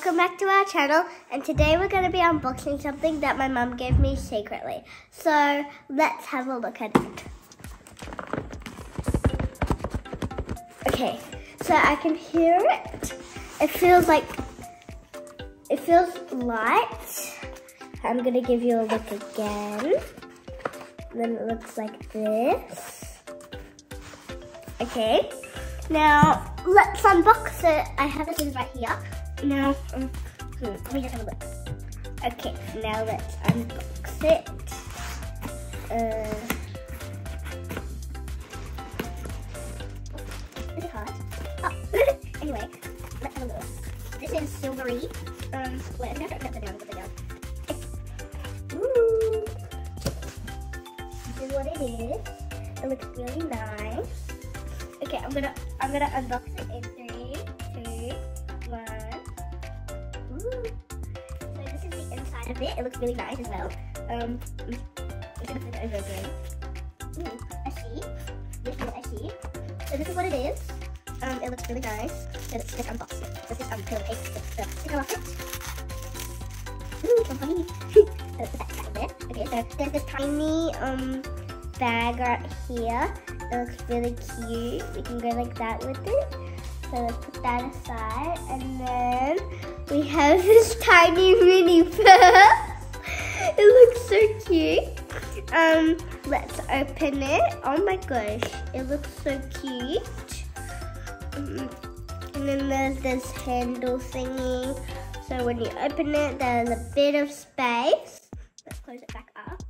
welcome back to our channel, and today we're going to be unboxing something that my mum gave me secretly. So let's have a look at it. Okay, so I can hear it. It feels light. I'm going to give you a look again. Then it looks like this. Okay, now let's unbox it. I have it right here. Now, let me just have a look. Okay, now let's unbox it. Is it hard? Oh, anyway, let's have a look. This is silvery. Wait, I'm gonna put it down. Ooh. This is what it is. It looks really nice. Okay, I'm gonna unbox it in 3, 2, 1. Ooh. So this is the inside of it. It looks really nice as well. I'm gonna flip it over again. Ooh, a sheet. This is a sheet. So this is what it is. It looks really nice. So let's just unbox it. This is pillowcase. The sticker off it. Ooh, so funny. So let's put that back in there. Okay, so there's this tiny bag right here. It looks really cute. We can go like that with it. So let's put that aside, and then we have this tiny mini purse. It looks so cute. Let's open it. Oh my gosh, it looks so cute. And then there's this handle thingy. So when you open it, there's a bit of space. Let's close it back up.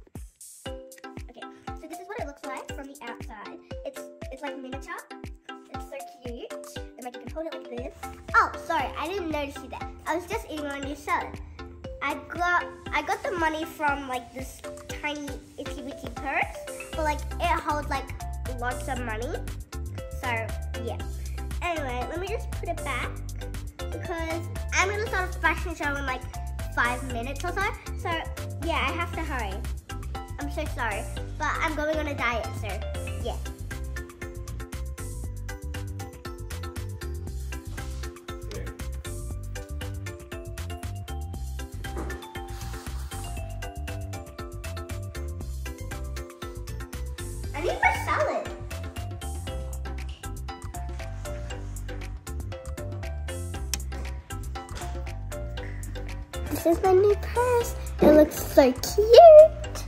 Okay, so this is what it looks like from the outside. It's like miniature. It's so cute. And like you can hold it like this. Oh, sorry, I didn't notice you there. I was just eating on your salad. I got the money from like this tiny itty bitty purse, but like it holds like lots of money. So yeah. Anyway, let me just put it back because I'm gonna start a fashion show in like 5 minutes or so. So yeah, I have to hurry. I'm so sorry, but I'm going on a diet, so yeah. I need my salad. This is my new purse. It looks so cute.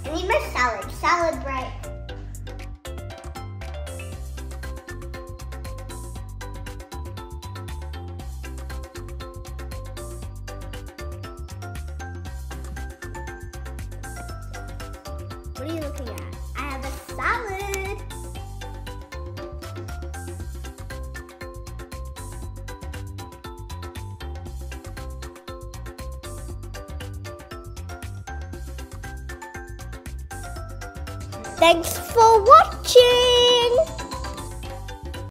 I need my salad. Salad right. What are you looking at? I have a salad. Thanks for watching.